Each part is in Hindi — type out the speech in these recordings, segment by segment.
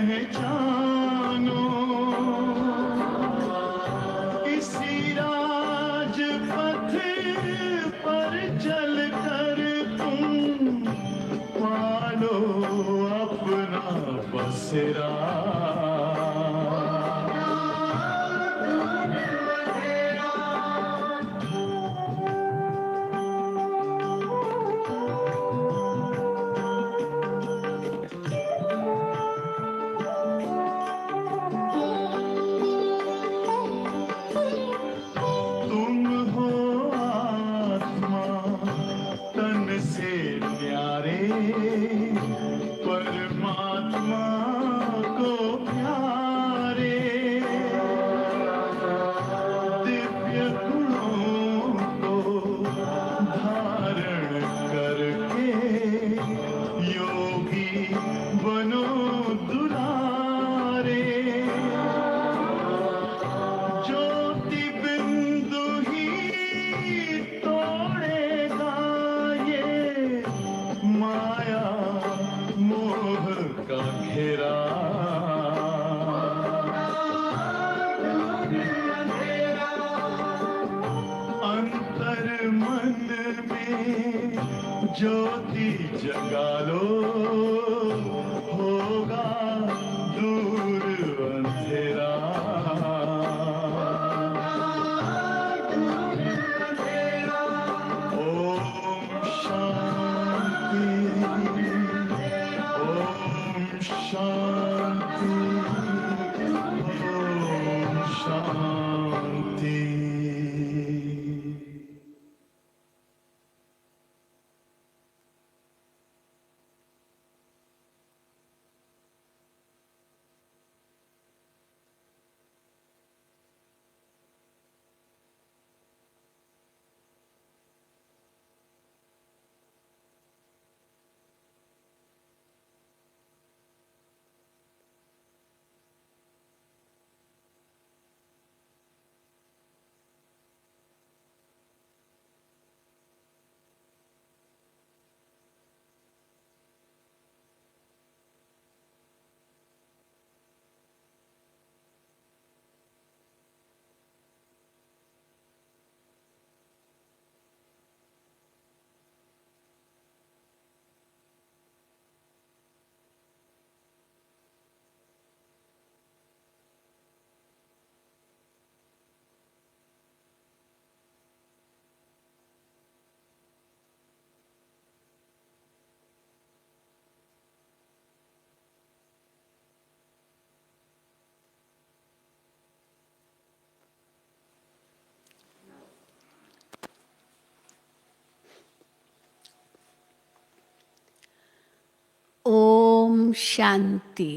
पहचानो, इसी राजपथ पर चलकर तुम पालो अपना बसेरा। तुम हो आत्मा तन से न्यारे, परमात्मा को प्यारे, दिव्य गुणों को धारण करके योगी बनो दुलारे। ज्योति बिंदु ही तोड़ेगा ये माया मोह का घेरा। अंतर मन में ज्योति जगा लो, होगा दूर अंधेरा। ओम शांति, ओम शांति, ओम शांति। ओम शांति,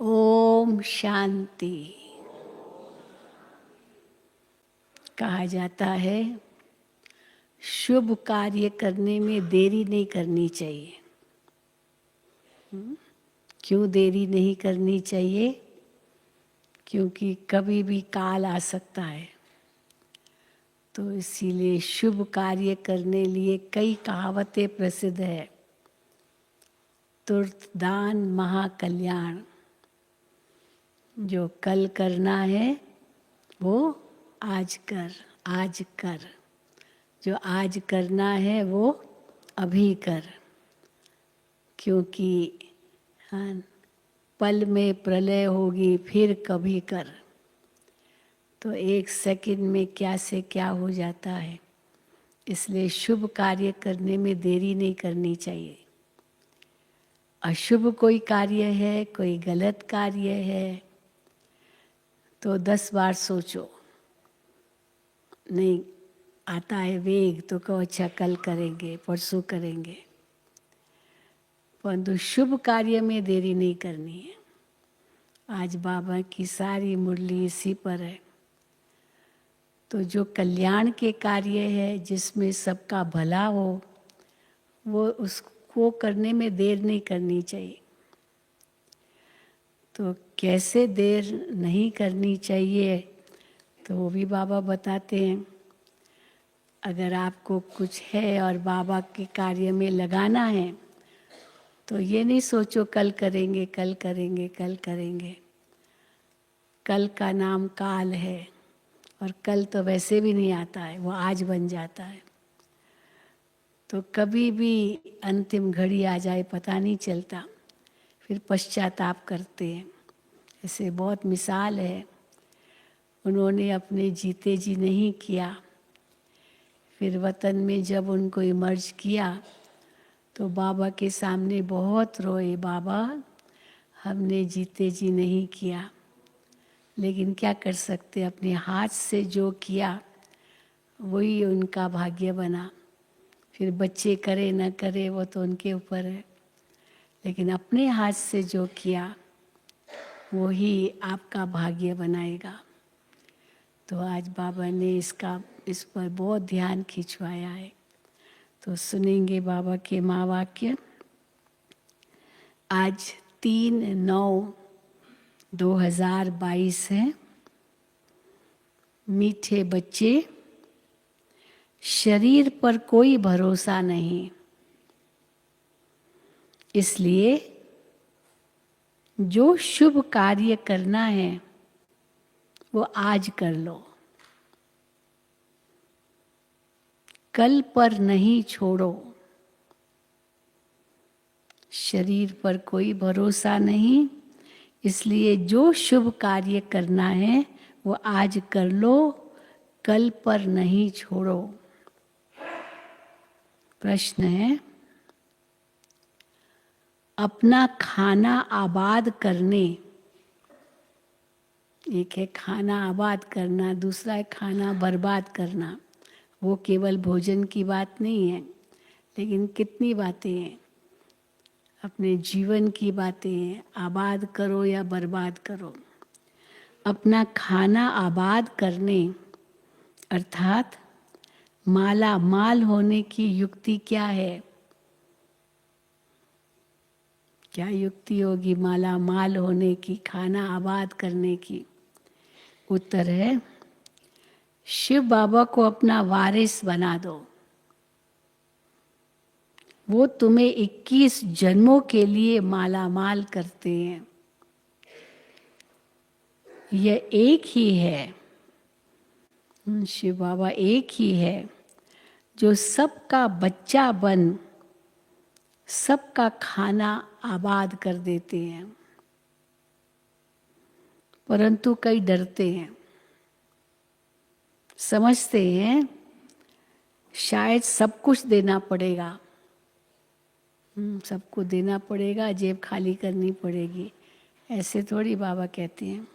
ओम शांति। कहा जाता है शुभ कार्य करने में देरी नहीं करनी चाहिए। क्यों देरी नहीं करनी चाहिए? क्योंकि कभी भी काल आ सकता है। तो इसीलिए शुभ कार्य करने लिए कई कहावतें प्रसिद्ध है। तुर्त दान महाकल्याण। जो कल करना है वो आज कर, आज कर। जो आज करना है वो अभी कर। क्योंकि हाँ, पल में प्रलय होगी फिर कभी कर। तो एक सेकंड में क्या से क्या हो जाता है। इसलिए शुभ कार्य करने में देरी नहीं करनी चाहिए। अशुभ कोई कार्य है, कोई गलत कार्य है, तो 10 बार सोचो। नहीं आता है वेग तो कहो अच्छा कल करेंगे, परसों करेंगे। परंतु शुभ कार्य में देरी नहीं करनी है। आज बाबा की सारी मुरली इसी पर है। तो जो कल्याण के कार्य है, जिसमें सबका भला हो, वो उसको करने में देर नहीं करनी चाहिए। तो कैसे देर नहीं करनी चाहिए, तो वो भी बाबा बताते हैं। अगर आपको कुछ है और बाबा के कार्य में लगाना है, तो ये नहीं सोचो कल करेंगे, कल करेंगे, कल करेंगे। कल का नाम काल है, और कल तो वैसे भी नहीं आता है, वो आज बन जाता है। तो कभी भी अंतिम घड़ी आ जाए पता नहीं चलता, फिर पश्चाताप करते हैं। ऐसे बहुत मिसाल है, उन्होंने अपने जीते जी नहीं किया, फिर वतन में जब उनको इमर्ज किया तो बाबा के सामने बहुत रोए, बाबा हमने जीते जी नहीं किया। लेकिन क्या कर सकते, अपने हाथ से जो किया वही उनका भाग्य बना। फिर बच्चे करे न करे वो तो उनके ऊपर है, लेकिन अपने हाथ से जो किया वही आपका भाग्य बनाएगा। तो आज बाबा ने इस पर बहुत ध्यान खिंचवाया है। तो सुनेंगे बाबा के महावाक्य। आज 3/9/2022 है। मीठे बच्चे, शरीर पर कोई भरोसा नहीं, इसलिए जो शुभ कार्य करना है वो आज कर लो, कल पर नहीं छोड़ो। शरीर पर कोई भरोसा नहीं, इसलिए जो शुभ कार्य करना है वो आज कर लो, कल पर नहीं छोड़ो। प्रश्न है, अपना खाना आबाद करने, एक है खाना आबाद करना, दूसरा है खाना बर्बाद करना। वो केवल भोजन की बात नहीं है, लेकिन कितनी बातें हैं, अपने जीवन की बातें हैं। आबाद करो या बर्बाद करो। अपना खाना आबाद करने अर्थात माला माल होने की युक्ति क्या है? क्या युक्ति होगी माला माल होने की, खाना आबाद करने की? उत्तर है, शिव बाबा को अपना वारिस बना दो। वो तुम्हें 21 जन्मों के लिए माला माल करते हैं। यह एक ही है, शिव बाबा एक ही है जो सबका बच्चा बन सबका खाना आबाद कर देते हैं। परंतु कई डरते हैं, समझते हैं शायद सब कुछ देना पड़ेगा, सबको देना पड़ेगा, जेब खाली करनी पड़ेगी। ऐसे थोड़ी बाबा कहते हैं,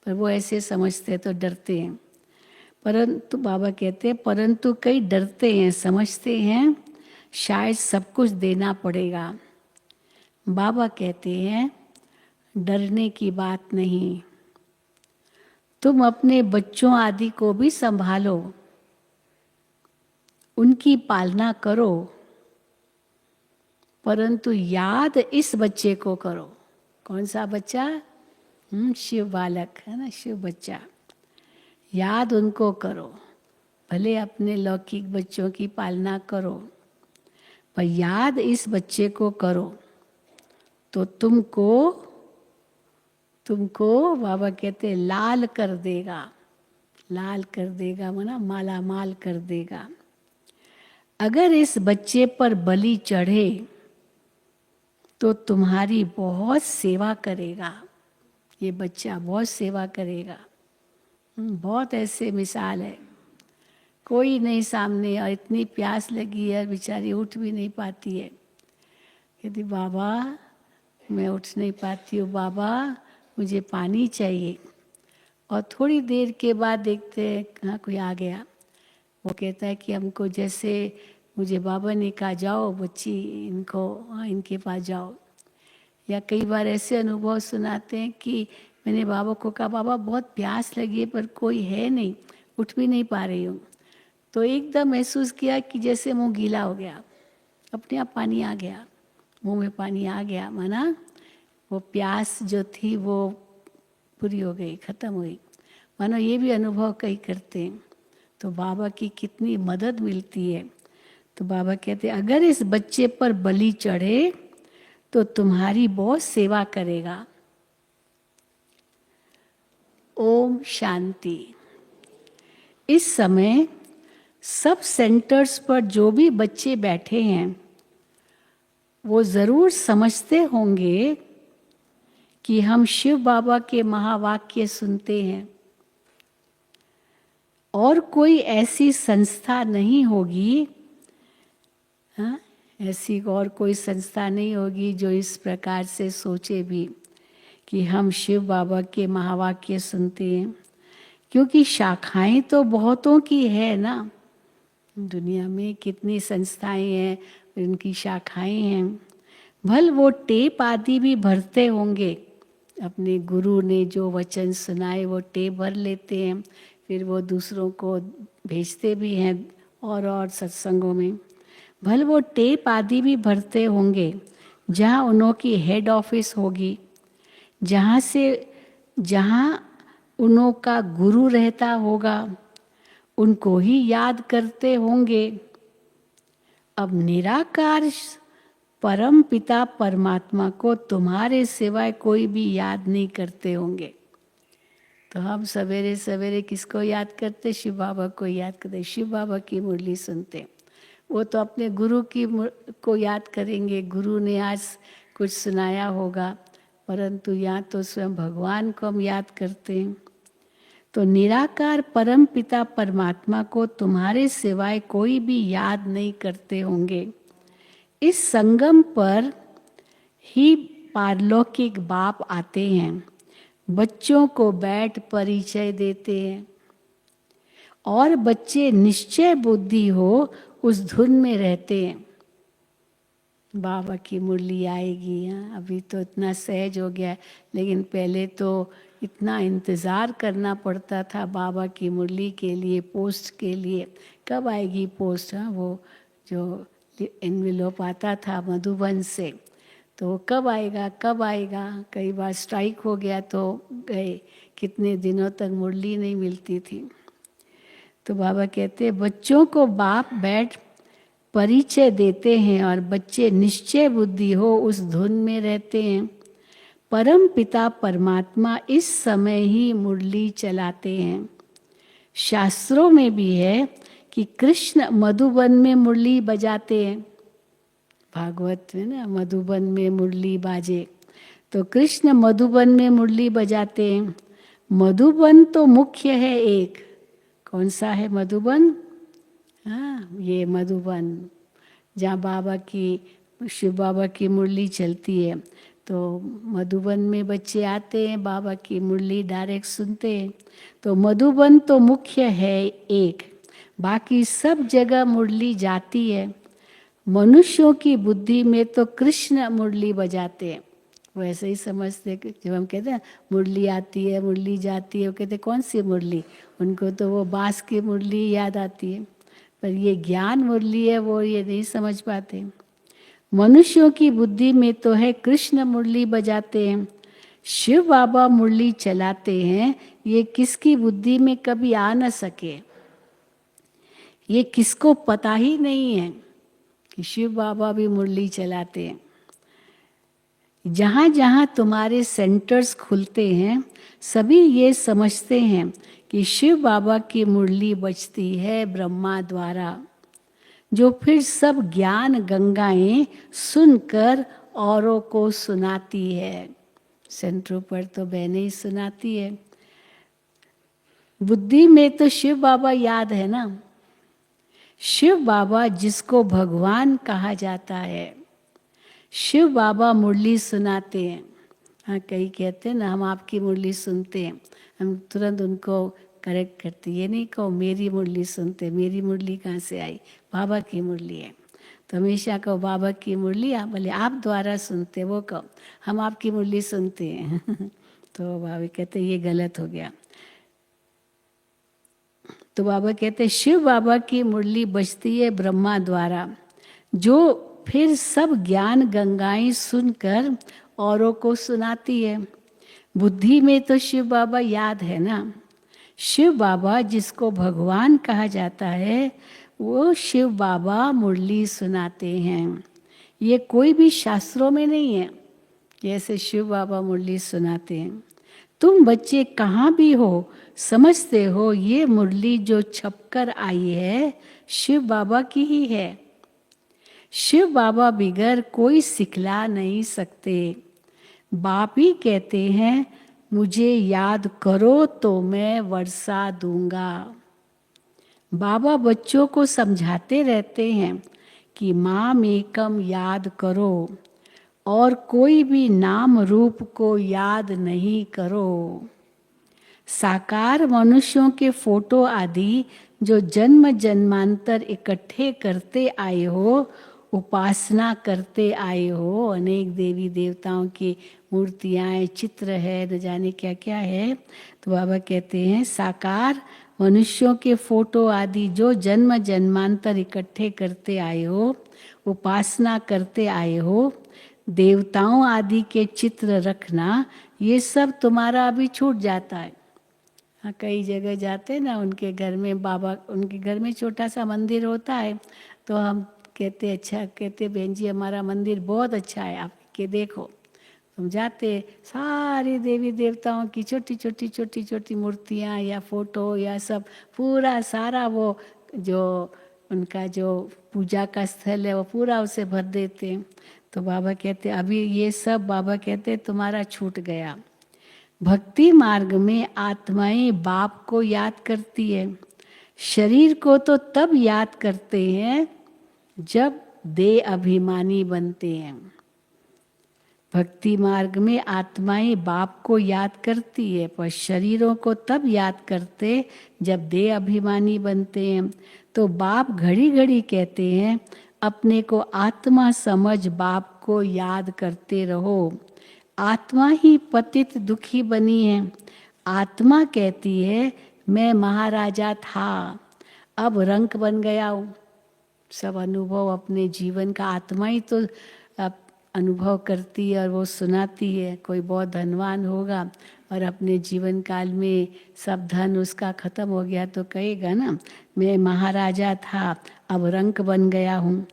पर वो ऐसे समझते हैं तो डरते हैं। परंतु बाबा कहते हैं, परंतु कई डरते हैं, समझते हैं शायद सब कुछ देना पड़ेगा। बाबा कहते हैं, डरने की बात नहीं, तुम अपने बच्चों आदि को भी संभालो, उनकी पालना करो, परंतु याद इस बच्चे को करो। कौन सा बच्चा? शिव बालक है ना, शिव बच्चा। याद उनको करो, भले अपने लौकिक बच्चों की पालना करो, पर याद इस बच्चे को करो तो तुमको बाबा कहते लाल कर देगा। लाल कर देगा माना माला माल कर देगा। अगर इस बच्चे पर बलि चढ़े तो तुम्हारी बहुत सेवा करेगा। ये बच्चा बहुत सेवा करेगा। बहुत ऐसे मिसाल है, कोई नहीं सामने और इतनी प्यास लगी है, बेचारी उठ भी नहीं पाती है। कहती बाबा मैं उठ नहीं पाती हूँ, बाबा मुझे पानी चाहिए। और थोड़ी देर के बाद देखते हैं कहाँ कोई आ गया। वो कहता है कि हमको जैसे मुझे बाबा ने कहा जाओ बच्ची इनके पास जाओ। या कई बार ऐसे अनुभव सुनाते हैं कि मैंने बाबा को कहा बाबा बहुत प्यास लगी है पर कोई है नहीं, उठ भी नहीं पा रही हूँ। तो एकदम महसूस किया कि जैसे मुंह गीला हो गया, अपने आप पानी आ गया, मुंह में पानी आ गया, माना वो प्यास जो थी वो पूरी हो गई, खत्म हुई। मानो ये भी अनुभव कई करते हैं। तो बाबा की कितनी मदद मिलती है। तो बाबा कहते हैं अगर इस बच्चे पर बलि चढ़े तो तुम्हारी बहुत सेवा करेगा। ओम शांति। इस समय सब सेंटर्स पर जो भी बच्चे बैठे हैं वो जरूर समझते होंगे कि हम शिव बाबा के महावाक्य सुनते हैं, और कोई ऐसी संस्था नहीं होगी, हाँ, ऐसी और कोई संस्था नहीं होगी जो इस प्रकार से सोचे भी कि हम शिव बाबा के महावाक्य सुनते हैं, क्योंकि शाखाएं तो बहुतों की है ना। दुनिया में कितनी संस्थाएं हैं, उनकी शाखाएं हैं। भल वो टेप आदि भी भरते होंगे, अपने गुरु ने जो वचन सुनाए वो टेप भर लेते हैं, फिर वो दूसरों को भेजते भी हैं और सत्संगों में। भल वो टेप आदि भी भरते होंगे जहाँ उन्हों की हेड ऑफिस होगी, जहाँ उन्हों का गुरु रहता होगा, उनको ही याद करते होंगे। अब निराकार परम पिता परमात्मा को तुम्हारे सिवाय कोई भी याद नहीं करते होंगे। तो हम सवेरे सवेरे किसको याद करते? शिव बाबा को याद करते, शिव बाबा की मुरली सुनते। वो तो अपने गुरु को याद करेंगे, गुरु ने आज कुछ सुनाया होगा, परंतु यहाँ तो स्वयं भगवान को हम याद करते हैं। तो निराकार परम पिता परमात्मा को तुम्हारे सिवाय कोई भी याद नहीं करते होंगे। इस संगम पर ही पारलौकिक बाप आते हैं, बच्चों को बैठ परिचय देते हैं, और बच्चे निश्चय बुद्धि हो उस धुन में रहते हैं। बाबा की मुरली आएगी, हाँ, अभी तो इतना सहज हो गया है, लेकिन पहले तो इतना इंतज़ार करना पड़ता था बाबा की मुरली के लिए, पोस्ट के लिए। कब आएगी पोस्ट? हाँ, वो जो एनवेलोप आता था मधुबन से, तो कब आएगा कब आएगा। कई बार स्ट्राइक हो गया तो गए, कितने दिनों तक मुरली नहीं मिलती थी। तो बाबा कहते बच्चों को बाप बैठ परिचय देते हैं, और बच्चे निश्चय बुद्धि हो उस धुन में रहते हैं। परम पिता परमात्मा इस समय ही मुरली चलाते हैं। शास्त्रों में भी है कि कृष्ण मधुबन में मुरली बजाते हैं। भागवत में ना, मधुबन में मुरली बाजे, तो कृष्ण मधुबन में मुरली बजाते हैं। मधुबन तो मुख्य है एक, कौन सा है मधुबन? हाँ, ये मधुबन जहाँ बाबा की, शिव बाबा की मुरली चलती है। तो मधुबन में बच्चे आते हैं, बाबा की मुरली डायरेक्ट सुनते हैं। तो मधुबन तो मुख्य है एक, बाकी सब जगह मुरली जाती है। मनुष्यों की बुद्धि में तो कृष्ण मुरली बजाते हैं, वैसे ही समझते। जब हम कहते हैं मुरली आती है मुरली जाती है, वो कहते कौन सी मुरली? उनको तो वो बांस की मुरली याद आती है, पर ये ज्ञान मुरली है वो ये नहीं समझ पाते। मनुष्यों की बुद्धि में तो है कृष्ण मुरली बजाते हैं, शिव बाबा मुरली चलाते हैं। ये किसकी बुद्धि में कभी आ न सके, ये किसको पता ही नहीं है कि शिव बाबा भी मुरली चलाते हैं। जहाँ जहाँ तुम्हारे सेंटर्स खुलते हैं, सभी ये समझते हैं कि शिव बाबा की मुरली बजती है ब्रह्मा द्वारा, जो फिर सब ज्ञान गंगाएं सुनकर औरों को सुनाती है। सेंटरों पर तो बहनें ही सुनाती है। बुद्धि में तो शिव बाबा याद है ना। शिव बाबा जिसको भगवान कहा जाता है, शिव बाबा मुरली सुनाते हैं। हाँ, कई कहते हैं ना हम आपकी मुरली सुनते हैं, हम तुरंत उनको करेक्ट करते, ये नहीं कहो मेरी मुरली सुनते, मेरी मुरली कहाँ से आई, बाबा की मुरली है। तो हमेशा कहो बाबा की मुरली, आप बोले आप द्वारा सुनते, वो कहो हम आपकी मुरली सुनते हैं। तो बाबा कहते ये गलत हो गया। तो बाबा कहते शिव बाबा की मुरली बजती है ब्रह्मा द्वारा, जो फिर सब ज्ञान गंगाएं सुनकर औरों को सुनाती है। बुद्धि में तो शिव बाबा याद है ना। शिव बाबा जिसको भगवान कहा जाता है, वो शिव बाबा मुरली सुनाते हैं। ये कोई भी शास्त्रों में नहीं है। जैसे शिव बाबा मुरली सुनाते हैं, तुम बच्चे कहाँ भी हो समझते हो ये मुरली जो छपकर आई है शिव बाबा की ही है। शिव बाबा बिगर कोई सिखला नहीं सकते। बाप ही कहते हैं मुझे याद करो तो मैं वर्षा दूंगा। बाबा बच्चों को समझाते रहते हैं कि माम एकम याद करो और कोई भी नाम रूप को याद नहीं करो। साकार मनुष्यों के फोटो आदि जो जन्म जन्मांतर इकट्ठे करते आए हो, उपासना करते आए हो, अनेक देवी देवताओं की मूर्तियाँ चित्र है, न जाने क्या क्या है, तो बाबा कहते हैं साकार मनुष्यों के फोटो आदि जो जन्म जन्मांतर इकट्ठे करते आए हो, उपासना करते आए हो, देवताओं आदि के चित्र रखना, ये सब तुम्हारा अभी छूट जाता है। हाँ, कई जगह जाते हैं ना, उनके घर में बाबा, उनके घर में छोटा सा मंदिर होता है, तो हम कहते अच्छा, कहते बहन जी हमारा मंदिर बहुत अच्छा है, आप के देखो। हम जाते, सारी देवी देवताओं की छोटी छोटी छोटी छोटी मूर्तियाँ या फोटो या सब पूरा सारा वो जो उनका जो पूजा का स्थल है वो पूरा उसे भर देते हैं। तो बाबा कहते अभी ये सब, बाबा कहते तुम्हारा छूट गया। भक्ति मार्ग में आत्माएं बाप को याद करती है। शरीर को तो तब याद करते हैं जब देह अभिमानी बनते हैं। भक्ति मार्ग में आत्माएं बाप को याद करती है, पर शरीरों को तब याद करते जब देह अभिमानी बनते हैं। तो बाप घड़ी घड़ी कहते हैं अपने को आत्मा समझ बाप को याद करते रहो। आत्मा ही पतित दुखी बनी है। आत्मा कहती है मैं महाराजा था, अब रंक बन गया हूँ। सब अनुभव अपने जीवन का आत्मा ही तो अनुभव करती है और वो सुनाती है। कोई बहुत धनवान होगा और अपने जीवन काल में सब धन उसका खत्म हो गया तो कहेगा ना मैं महाराजा था, अब रंक बन गया हूँ।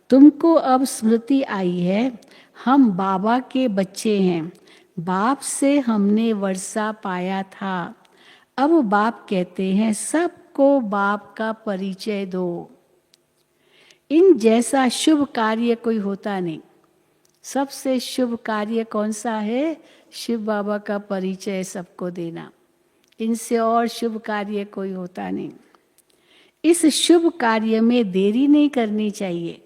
तुमको अब स्मृति आई है, हम बाबा के बच्चे हैं, बाप से हमने वर्षा पाया था। अब बाप कहते हैं सबको बाप का परिचय दो। इन जैसा शुभ कार्य कोई होता नहीं। सबसे शुभ कार्य कौन सा है? शिव बाबा का परिचय सबको देना। इनसे और शुभ कार्य कोई होता नहीं। इस शुभ कार्य में देरी नहीं करनी चाहिए।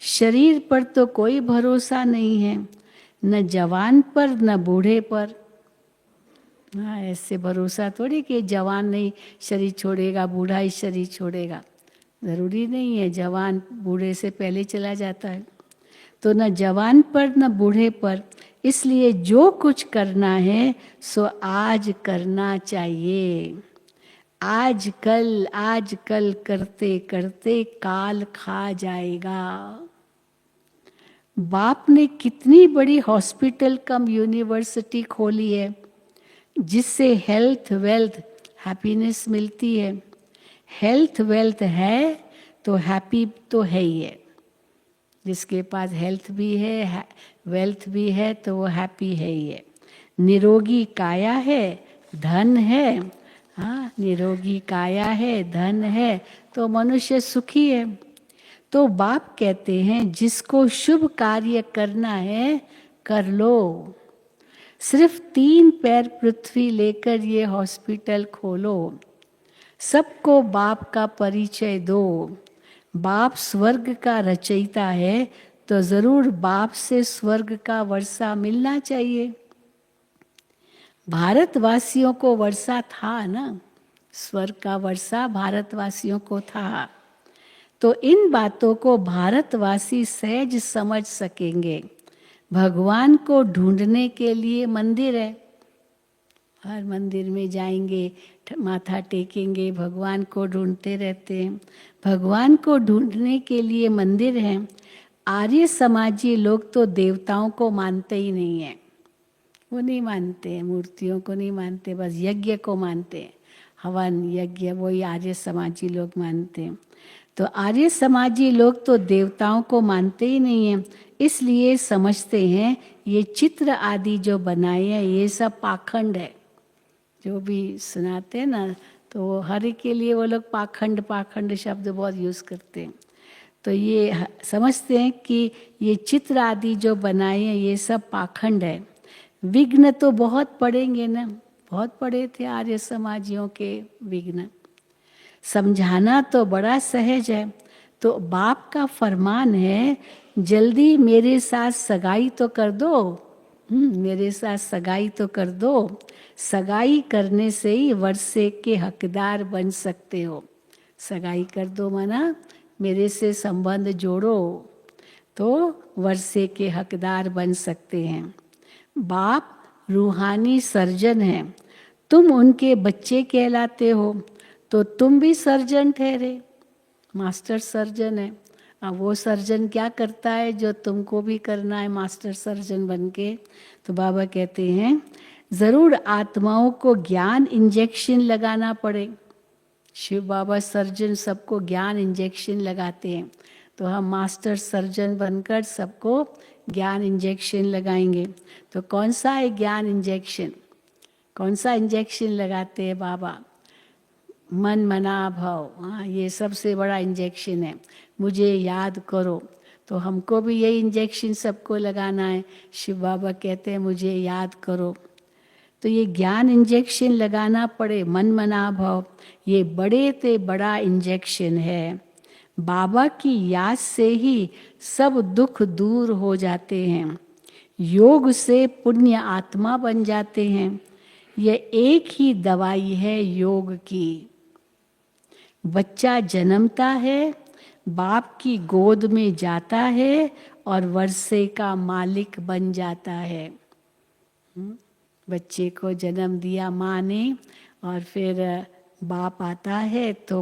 शरीर पर तो कोई भरोसा नहीं है, न जवान पर न बूढ़े पर। हाँ, ऐसे भरोसा थोड़ी कि जवान नहीं शरीर छोड़ेगा, बूढ़ा ही शरीर छोड़ेगा। जरूरी नहीं है, जवान बूढ़े से पहले चला जाता है। तो न जवान पर न बूढ़े पर। इसलिए जो कुछ करना है सो आज करना चाहिए। आज कल करते करते काल खा जाएगा। बाप ने कितनी बड़ी हॉस्पिटल कम यूनिवर्सिटी खोली है जिससे हेल्थ वेल्थ हैप्पीनेस मिलती है। हेल्थ वेल्थ है तो हैप्पी तो है ही है। जिसके पास हेल्थ भी है वेल्थ भी है तो वो हैप्पी है ही है। निरोगी काया है, धन है। हाँ, निरोगी काया है, धन है तो मनुष्य सुखी है। तो बाप कहते हैं जिसको शुभ कार्य करना है कर लो। सिर्फ 3 पैर पृथ्वी लेकर ये हॉस्पिटल खोलो। सबको बाप का परिचय दो। बाप स्वर्ग का रचयिता है तो जरूर बाप से स्वर्ग का वर्षा मिलना चाहिए। भारतवासियों को वर्षा था ना, स्वर्ग का वर्षा भारतवासियों को था। तो इन बातों को भारतवासी सहज समझ सकेंगे। भगवान को ढूंढने के लिए मंदिर है। हर मंदिर में जाएंगे, माथा टेकेंगे, भगवान को ढूंढते रहते हैं। भगवान को ढूंढने के लिए मंदिर है। आर्य समाजी लोग तो देवताओं को मानते ही नहीं है। वो नहीं मानते हैं, मूर्तियों को नहीं मानते, बस यज्ञ को मानते हैं। हवन यज्ञ वही आर्य समाजी लोग मानते हैं। तो आर्य समाजी लोग तो देवताओं को मानते ही नहीं हैं, इसलिए समझते हैं ये चित्र आदि जो बनाए हैं ये सब पाखंड है। जो भी सुनाते हैं ना, तो वो हर एक के लिए वो लोग पाखंड पाखंड शब्द बहुत यूज़ करते हैं। तो ये समझते हैं कि ये चित्र आदि जो बनाए हैं ये सब पाखंड है। विघ्न तो बहुत पड़ेंगे ना, बहुत पड़े थे आर्य समाजियों के विघ्न। समझाना तो बड़ा सहज है। तो बाप का फरमान है, जल्दी मेरे साथ सगाई तो कर दो। मेरे साथ सगाई तो कर दो। सगाई करने से ही वर्षे के हकदार बन सकते हो। सगाई कर दो माना मेरे से संबंध जोड़ो तो वर्षे के हकदार बन सकते हैं। बाप रूहानी सर्जन हैं, तुम उनके बच्चे कहलाते हो, तो तुम भी सर्जन ठहरे। मास्टर सर्जन है। अब वो सर्जन क्या करता है जो तुमको भी करना है मास्टर सर्जन बनके। तो बाबा कहते हैं ज़रूर आत्माओं को ज्ञान इंजेक्शन लगाना पड़े। शिव बाबा सर्जन सबको ज्ञान इंजेक्शन लगाते हैं, तो हम मास्टर सर्जन बनकर सबको ज्ञान इंजेक्शन लगाएंगे। तो कौन सा है ज्ञान इंजेक्शन? कौन सा इंजेक्शन लगाते हैं बाबा? मन मना भाव। हाँ, ये सबसे बड़ा इंजेक्शन है। मुझे याद करो, तो हमको भी यही इंजेक्शन सबको लगाना है। शिव बाबा कहते हैं मुझे याद करो। तो ये ज्ञान इंजेक्शन लगाना पड़े, मन मना भाव, ये बड़े ते बड़ा इंजेक्शन है। बाबा की याद से ही सब दुख दूर हो जाते हैं। योग से पुण्य आत्मा बन जाते हैं। यह एक ही दवाई है योग की। बच्चा जन्मता है, बाप की गोद में जाता है और वर्षे का मालिक बन जाता है। बच्चे को जन्म दिया माँ ने, और फिर बाप आता है तो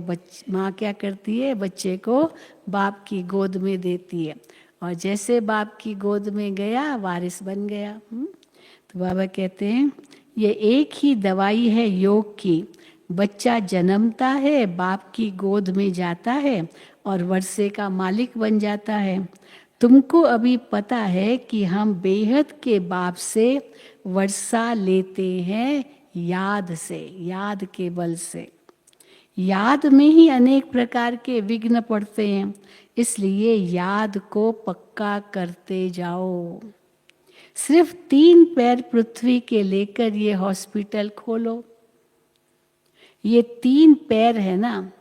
माँ क्या करती है? बच्चे को बाप की गोद में देती है, और जैसे बाप की गोद में गया वारिस बन गया। तो बाबा कहते हैं ये एक ही दवाई है योग की। बच्चा जन्मता है, बाप की गोद में जाता है और वर्षे का मालिक बन जाता है। तुमको अभी पता है कि हम बेहद के बाप से वर्षा लेते हैं याद से, याद के बल से। याद में ही अनेक प्रकार के विघ्न पड़ते हैं, इसलिए याद को पक्का करते जाओ। सिर्फ 3 पैर पृथ्वी के लेकर ये हॉस्पिटल खोलो। ये 3 पैर है ना,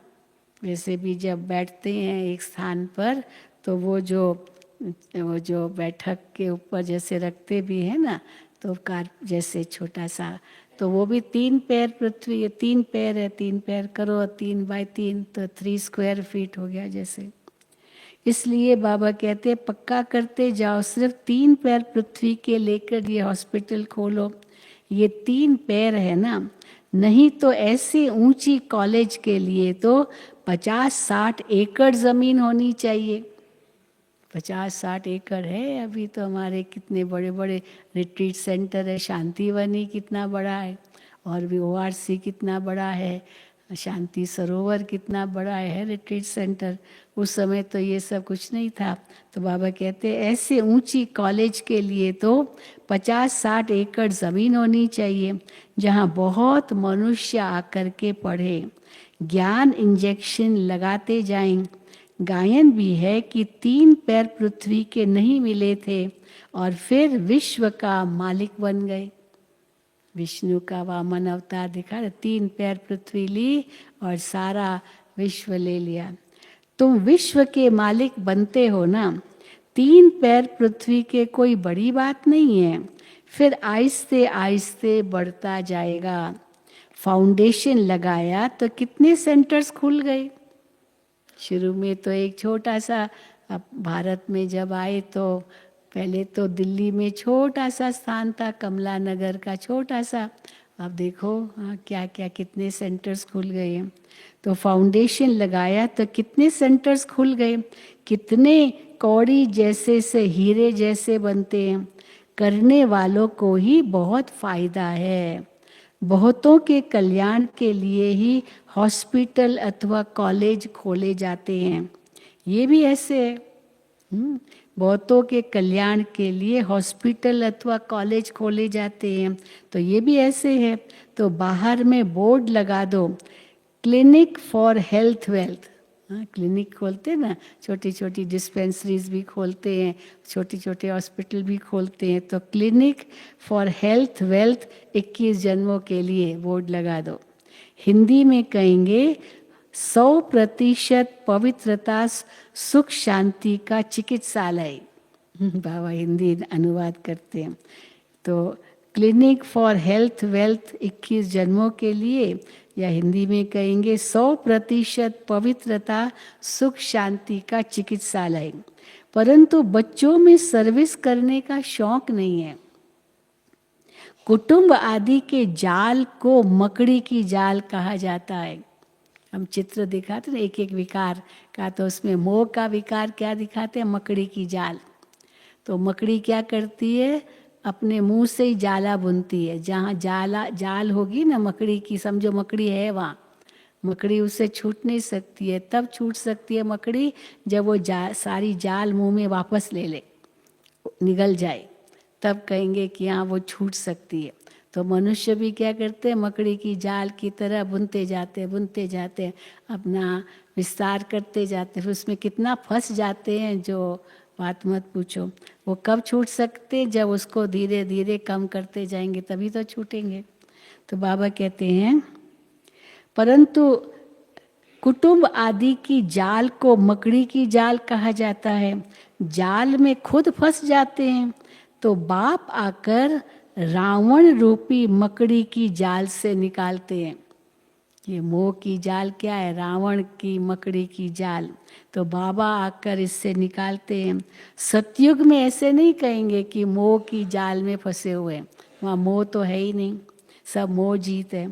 वैसे भी जब बैठते हैं एक स्थान पर तो वो जो बैठक के ऊपर जैसे रखते भी है ना, तो कार जैसे छोटा सा, तो वो भी 3 पैर पृथ्वी, 3 पैर है। 3 पैर करो 3 बाय 3 तो 3 स्क्वायर फीट हो गया जैसे। इसलिए बाबा कहते हैं पक्का करते जाओ, सिर्फ 3 पैर पृथ्वी के लेकर ये हॉस्पिटल खोलो। ये 3 पैर है ना, नहीं तो ऐसी ऊंची कॉलेज के लिए तो 50-60 एकड़ जमीन होनी चाहिए। 50-60 एकड़ है अभी तो हमारे। कितने बड़े बड़े रिट्रीट सेंटर है, शांतिवनी कितना बड़ा है, और भी ORC कितना बड़ा है, शांति सरोवर कितना बड़ा है रिट्रीट सेंटर। उस समय तो ये सब कुछ नहीं था। तो बाबा कहते हैं ऐसे ऊंची कॉलेज के लिए तो 50-60 एकड़ ज़मीन होनी चाहिए, जहाँ बहुत मनुष्य आकर के पढ़े। ज्ञान इंजेक्शन लगाते जाएं। गायन भी है कि 3 पैर पृथ्वी के नहीं मिले थे और फिर विश्व का मालिक बन गए। विष्णु का वामन अवतार दिखा, 3 पैर पृथ्वी ली और सारा विश्व ले लिया। तुम विश्व के मालिक बनते हो ना। 3 पैर पृथ्वी के कोई बड़ी बात नहीं है, फिर आहिस्ते आहिस्ते बढ़ता जाएगा। फाउंडेशन लगाया तो कितने सेंटर्स खुल गए। शुरू में तो एक छोटा सा, अब भारत में जब आए तो पहले तो दिल्ली में छोटा सा स्थान था, कमला नगर का छोटा सा। अब देखो क्या क्या कितने सेंटर्स खुल गए हैं। तो फाउंडेशन लगाया तो कितने सेंटर्स खुल गए। कितने कौड़ी जैसे से हीरे जैसे बनते हैं। करने वालों को ही बहुत फायदा है। बहुतों के कल्याण के लिए ही हॉस्पिटल अथवा कॉलेज खोले जाते हैं। ये भी ऐसे है। बहुतों के कल्याण के लिए हॉस्पिटल अथवा कॉलेज खोले जाते हैं, तो ये भी ऐसे है। तो बाहर में बोर्ड लगा दो, clinic for health wealth. Clinic खोलते हैं ना, छोटी छोटी डिस्पेंसरीज भी खोलते हैं, छोटे छोटे हॉस्पिटल भी खोलते हैं। तो क्लिनिक फॉर हेल्थ वेल्थ 21 जन्मों के लिए बोर्ड लगा दो। हिंदी में कहेंगे 100% पवित्रता सुख शांति का चिकित्सालय। बाबा हिंदी अनुवाद करते हैं। तो क्लिनिक फॉर हेल्थ वेल्थ 21 जन्मों के लिए, या हिंदी में कहेंगे 100% पवित्रता सुख शांति का चिकित्सालय। परंतु बच्चों में सर्विस करने का शौक नहीं है। कुटुंब आदि के जाल को मकड़ी की जाल कहा जाता है। हम चित्र दिखाते ना एक एक विकार का, तो उसमें मोह का विकार क्या दिखाते हैं? मकड़ी की जाल। तो मकड़ी क्या करती है? अपने मुंह से ही जाला बुनती है। जहाँ जाल होगी ना मकड़ी की, समझो मकड़ी है वहाँ, मकड़ी उससे छूट नहीं सकती है। तब छूट सकती है मकड़ी जब वो सारी जाल मुंह में वापस ले ले, निगल जाए, तब कहेंगे कि हाँ वो छूट सकती है। तो मनुष्य भी क्या करते हैं? मकड़ी की जाल की तरह बुनते जाते हैं, अपना विस्तार करते जाते हैं। फिर उसमें कितना फंस जाते हैं, जो बात मत पूछो। वो कब छूट सकते? जब उसको धीरे धीरे कम करते जाएंगे, तभी तो छूटेंगे। तो बाबा कहते हैं परंतु कुटुंब आदि की जाल को मकड़ी की जाल कहा जाता है। जाल में खुद फंस जाते हैं, तो बाप आकर रावण रूपी मकड़ी की जाल से निकालते हैं। ये मोह की जाल क्या है? रावण की मकड़ी की जाल। तो बाबा आकर इससे निकालते हैं। सतयुग में ऐसे नहीं कहेंगे कि मोह की जाल में फंसे हुए हैं, वहाँ मोह तो है ही नहीं, सब मोह जीत है।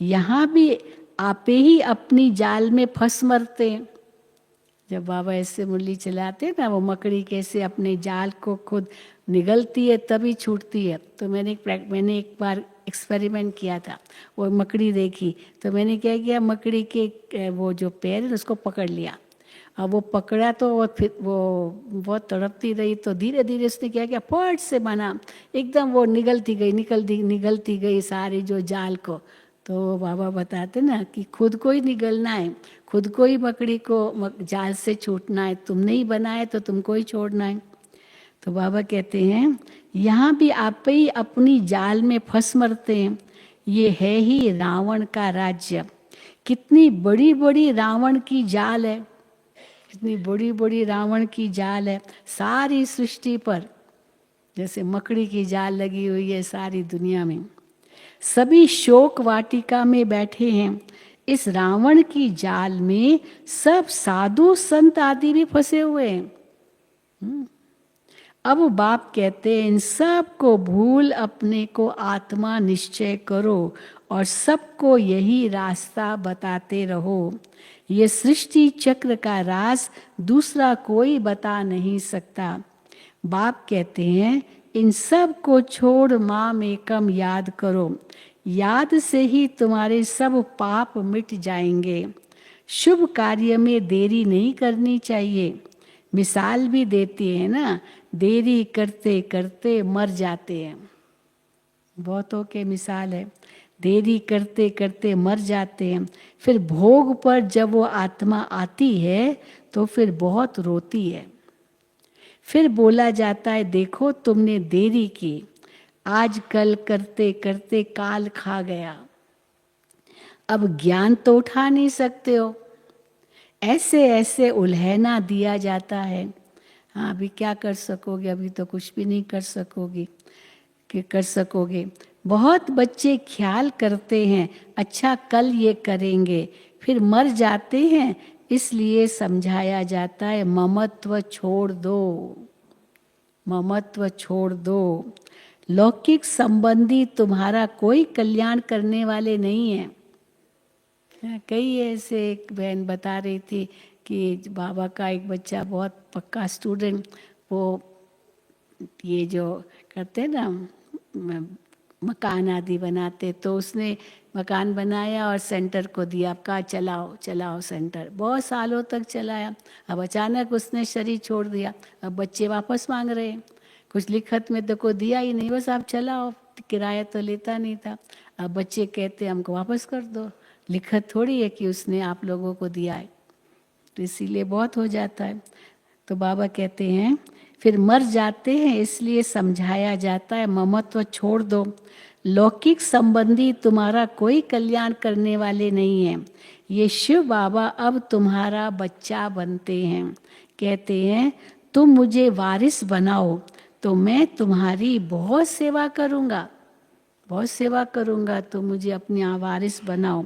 यहाँ भी आपे ही अपनी जाल में फंस मरते हैं। जब बाबा ऐसे मुरली चलाते हैं ना, वो मकड़ी कैसे अपने जाल को खुद निगलती है तभी छूटती है। तो मैंने एक बार एक्सपेरिमेंट किया था। वो मकड़ी देखी तो मैंने क्या किया, मकड़ी के वो जो पैर है उसको पकड़ लिया। अब वो पकड़ा तो वो फिर वो बहुत तड़पती रही, तो धीरे धीरे उसने क्या किया, फट से बना एकदम वो निगलती गई सारी जो जाल को। तो बाबा बताते ना कि खुद को ही निगलना है, खुद को ही मकड़ी को जाल से छूटना है। तुमने ही बनाए तो तुमको ही छोड़ना है। तो बाबा कहते हैं यहाँ भी आप ही अपनी जाल में फंस मरते हैं। ये है ही रावण का राज्य। कितनी बड़ी बड़ी रावण की जाल है, कितनी बड़ी बड़ी रावण की जाल है सारी सृष्टि पर, जैसे मकड़ी की जाल लगी हुई है सारी दुनिया में। सभी शोक वाटिका में बैठे हैं। इस रावण की जाल में सब साधु संत आदि भी फंसे हुए हैं। अब बाप कहते हैं इन सब को भूल अपने को आत्मा निश्चय करो और सबको यही रास्ता बताते रहो। ये सृष्टि चक्र का राज दूसरा कोई बता नहीं सकता। बाप कहते हैं इन सब को छोड़ माम एकम याद करो, याद से ही तुम्हारे सब पाप मिट जाएंगे। शुभ कार्य में देरी नहीं करनी चाहिए। मिसाल भी देती है ना, देरी करते करते मर जाते हैं। बहुतों के मिसाल है, देरी करते करते मर जाते हैं। फिर भोग पर जब वो आत्मा आती है तो फिर बहुत रोती है। फिर बोला जाता है देखो तुमने देरी की, आज कल करते करते काल खा गया, अब ज्ञान तो उठा नहीं सकते हो। ऐसे ऐसे उल्हैना दिया जाता है। हाँ अभी क्या कर सकोगे, अभी तो कुछ भी नहीं कर सकोगे कि कर सकोगे। बहुत बच्चे ख्याल करते हैं अच्छा कल ये करेंगे, फिर मर जाते हैं। इसलिए समझाया जाता है ममत्व छोड़ दो, ममत्व छोड़ दो। लौकिक संबंधी तुम्हारा कोई कल्याण करने वाले नहीं है। कई ऐसे एक बहन बता रही थी कि बाबा का एक बच्चा बहुत पक्का स्टूडेंट, वो ये जो करते हैं ना मकान आदि बनाते, तो उसने मकान बनाया और सेंटर को दिया, कहा चलाओ चलाओ सेंटर, बहुत सालों तक चलाया। अब अचानक उसने शरीर छोड़ दिया, अब बच्चे वापस मांग रहे हैं, कुछ लिखत में तो को दिया ही नहीं, बस आप चलाओ, किराया तो लेता नहीं था। अब बच्चे कहते हमको वापस कर दो, लिखत थोड़ी है कि उसने आप लोगों को दिया है, तो इसीलिए बहुत हो जाता है। तो बाबा कहते हैं फिर मर जाते हैं इसलिए समझाया जाता है ममत्व छोड़ दो, लौकिक संबंधी तुम्हारा कोई कल्याण करने वाले नहीं हैं, ये शिव बाबा अब तुम्हारा बच्चा बनते हैं। कहते हैं तुम मुझे वारिस बनाओ तो मैं तुम्हारी बहुत सेवा करूँगा, बहुत सेवा करूँगा, तो मुझे अपने वारिस बनाओ।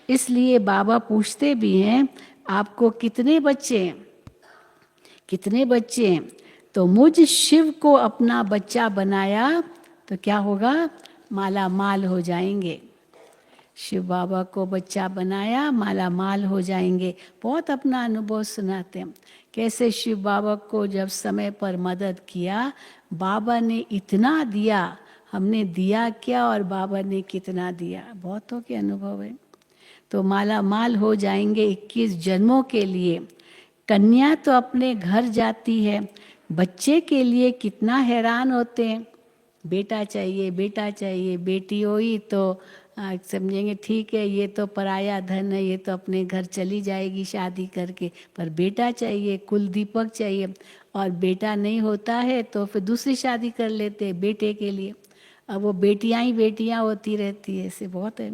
इसलिए बाबा पूछते भी हैं आपको कितने बच्चे हैं, कितने बच्चे हैं? तो मुझ शिव को अपना बच्चा बनाया तो क्या होगा, माला माल हो जाएंगे। शिव बाबा को बच्चा बनाया, माला माल हो जाएंगे। बहुत अपना अनुभव सुनाते हैं कैसे शिव बाबा को जब समय पर मदद किया, बाबा ने इतना दिया, हमने दिया क्या और बाबा ने कितना दिया, बहुतों के अनुभव है। तो माला माल हो जाएंगे 21 जन्मों के लिए। कन्या तो अपने घर जाती है, बच्चे के लिए कितना हैरान होते हैं, बेटा चाहिए बेटा चाहिए, बेटी हुई तो समझेंगे ठीक है ये तो पराया धन है, ये तो अपने घर चली जाएगी शादी करके, पर बेटा चाहिए, कुल दीपक चाहिए, और बेटा नहीं होता है तो फिर दूसरी शादी कर लेते हैं बेटे के लिए। अब वो बेटियां ही बेटियां होती रहती है, ऐसे बहुत है।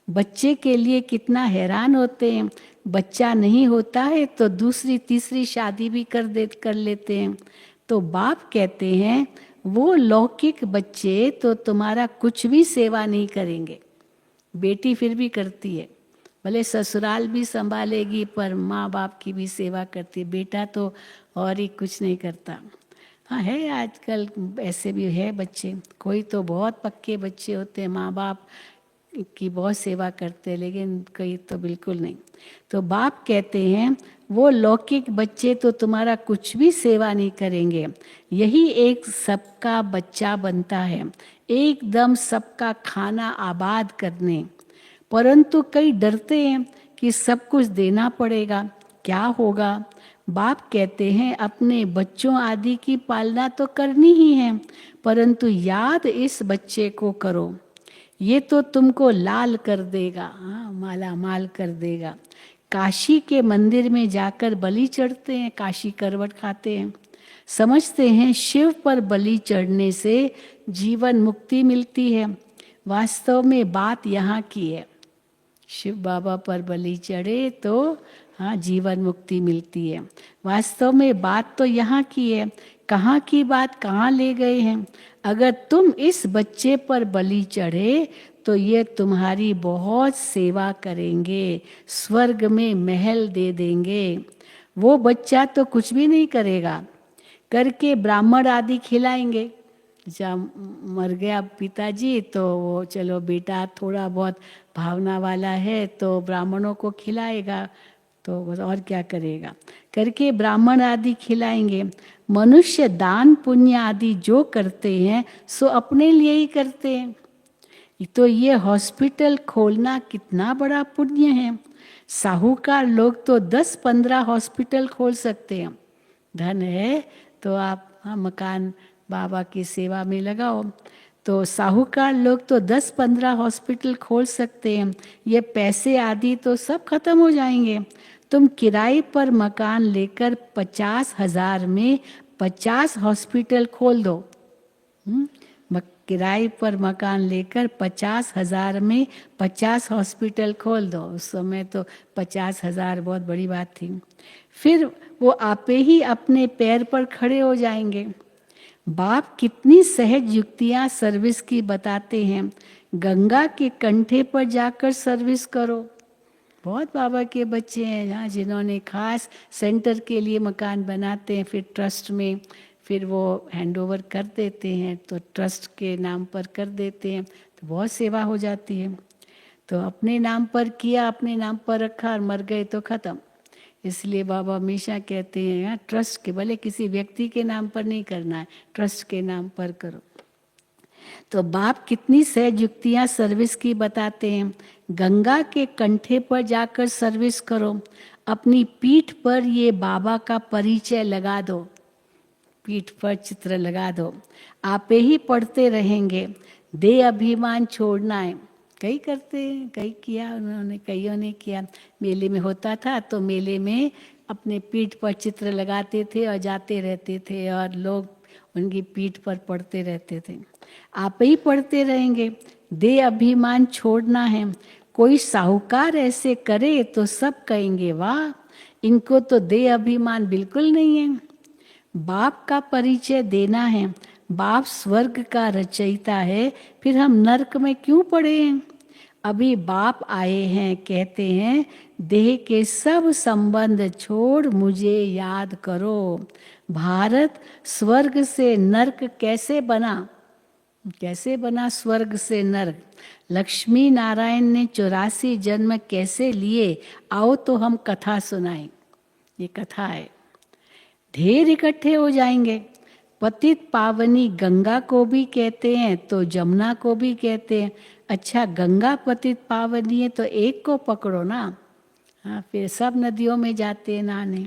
बच्चे के लिए कितना हैरान होते हैं, बच्चा नहीं होता है तो दूसरी तीसरी शादी भी कर लेते हैं। तो बाप कहते हैं वो लौकिक बच्चे तो तुम्हारा कुछ भी सेवा नहीं करेंगे, बेटी फिर भी करती है, भले ससुराल भी संभालेगी पर माँ बाप की भी सेवा करती है, बेटा तो और ही कुछ नहीं करता। हाँ है आजकल ऐसे भी है बच्चे, कोई तो बहुत पक्के बच्चे होते हैं, माँ बाप की बहुत सेवा करते हैं, लेकिन कई तो बिल्कुल नहीं। तो बाप कहते हैं वो लौकिक बच्चे तो तुम्हारा कुछ भी सेवा नहीं करेंगे, यही एक सबका बच्चा बनता है, एकदम सबका खाना आबाद करने। परंतु कई डरते हैं कि सब कुछ देना पड़ेगा, क्या होगा। बाप कहते हैं अपने बच्चों आदि की पालना तो करनी ही है, परंतु याद इस बच्चे को करो, ये तो तुमको लाल कर देगा, हाँ माला माल कर देगा। काशी के मंदिर में जाकर बलि चढ़ते हैं, काशी करवट खाते हैं, समझते हैं शिव पर बलि चढ़ने से जीवन मुक्ति मिलती है। वास्तव में बात यहाँ की है, शिव बाबा पर बलि चढ़े तो हाँ जीवन मुक्ति मिलती है। वास्तव में बात तो यहाँ की है, कहाँ की बात कहाँ ले गए हैं। अगर तुम इस बच्चे पर बलि चढ़े तो ये तुम्हारी बहुत सेवा करेंगे, स्वर्ग में महल दे देंगे। वो बच्चा तो कुछ भी नहीं करेगा, करके ब्राह्मण आदि खिलाएंगे। जब मर गया पिताजी तो वो चलो बेटा थोड़ा बहुत भावना वाला है तो ब्राह्मणों को खिलाएगा, तो बस और क्या करेगा, करके ब्राह्मण आदि खिलाएंगे। मनुष्य दान पुण्य आदि जो करते हैं सो अपने लिए ही करते हैं। तो ये हॉस्पिटल खोलना कितना बड़ा पुण्य है, साहूकार लोग तो 10-15 हॉस्पिटल खोल सकते हैं, धन है तो आप हाँ मकान बाबा की सेवा में लगाओ। तो साहूकार लोग तो 10-15 हॉस्पिटल खोल सकते हैं, ये पैसे आदि तो सब खत्म हो जाएंगे। तुम किराए पर मकान लेकर 50,000 में 50 हॉस्पिटल खोल दो। किराए पर मकान लेकर 50,000 में 50 हॉस्पिटल खोल दो। उस समय तो 50,000 बहुत बड़ी बात थी। फिर वो आपे ही अपने पैर पर खड़े हो जाएंगे। बाप कितनी सहज युक्तियां सर्विस की बताते हैं, गंगा के कंठे पर जाकर सर्विस करो। बहुत बाबा के बच्चे हैं जहाँ जिन्होंने खास सेंटर के लिए मकान बनाते हैं, फिर ट्रस्ट में फिर वो हैंड ओवर कर देते हैं, तो ट्रस्ट के नाम पर कर देते हैं, तो बहुत सेवा हो जाती है। तो अपने नाम पर किया, अपने नाम पर रखा और मर गए तो ख़त्म। इसलिए बाबा हमेशा कहते हैं ट्रस्ट के, भले किसी व्यक्ति के नाम पर नहीं करना है, ट्रस्ट के नाम पर करो। तो बाप कितनी सहज युक्तियां सर्विस की बताते हैं। गंगा के कंठे पर जाकर सर्विस करो, अपनी पीठ पर ये बाबा का परिचय लगा दो, पीठ पर चित्र लगा दो, आप ही पढ़ते रहेंगे। दे अभिमान छोड़ना है। कई करते हैं, कई किया उन्होंने, कईयों ने किया। मेले में होता था तो मेले में अपने पीठ पर चित्र लगाते थे और जाते रहते थे और लोग उनकी पीठ पर पढ़ते रहते थे। आप ही पढ़ते रहेंगे। दे अभिमान छोड़ना है। कोई साहूकार ऐसे करे तो सब कहेंगे वाह, इनको तो दे अभिमान बिल्कुल नहीं है। बाप का परिचय देना है। बाप स्वर्ग का रचयिता है, फिर हम नरक में क्यों पड़े हैं। अभी बाप आए हैं, कहते हैं देह के सब संबंध छोड़ मुझे याद करो। भारत स्वर्ग से नरक कैसे बना, कैसे बना स्वर्ग से नरक। लक्ष्मी नारायण ने 84 जन्म कैसे लिए, आओ तो हम कथा सुनाएं। ये कथा है। ढेर इकट्ठे हो जाएंगे। पतित पावनी गंगा को भी कहते हैं तो जमुना को भी कहते हैं। अच्छा, गंगा पतित पावनी है तो एक को पकड़ो ना। हाँ, फिर सब नदियों में जाते हैं नहाने।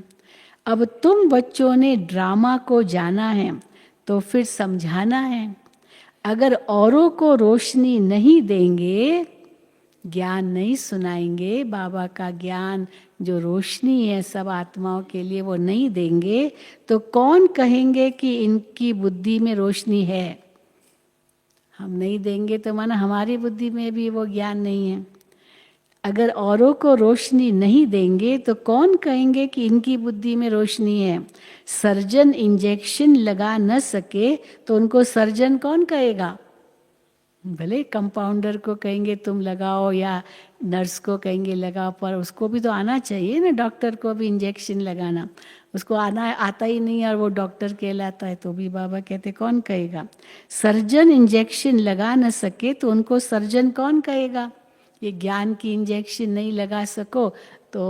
अब तुम बच्चों ने ड्रामा को जाना है तो फिर समझाना है। अगर औरों को रोशनी नहीं देंगे, ज्ञान नहीं सुनाएंगे, बाबा का ज्ञान जो रोशनी है सब आत्माओं के लिए वो नहीं देंगे, तो कौन कहेंगे कि इनकी बुद्धि में रोशनी है। हम नहीं देंगे तो माना हमारी बुद्धि में भी वो ज्ञान नहीं है। अगर औरों को रोशनी नहीं देंगे तो कौन कहेंगे कि इनकी बुद्धि में रोशनी है। सर्जन इंजेक्शन लगा न सके तो उनको सर्जन कौन कहेगा। भले कंपाउंडर को कहेंगे तुम लगाओ या नर्स को कहेंगे लगाओ, पर उसको भी तो आना चाहिए ना। डॉक्टर को भी इंजेक्शन लगाना, उसको आता ही नहीं और वो डॉक्टर कहलाता है तो भी बाबा कहते कौन कहेगा। सर्जन इंजेक्शन लगा न सके तो उनको सर्जन कौन कहेगा। ये ज्ञान की इंजेक्शन नहीं लगा सको तो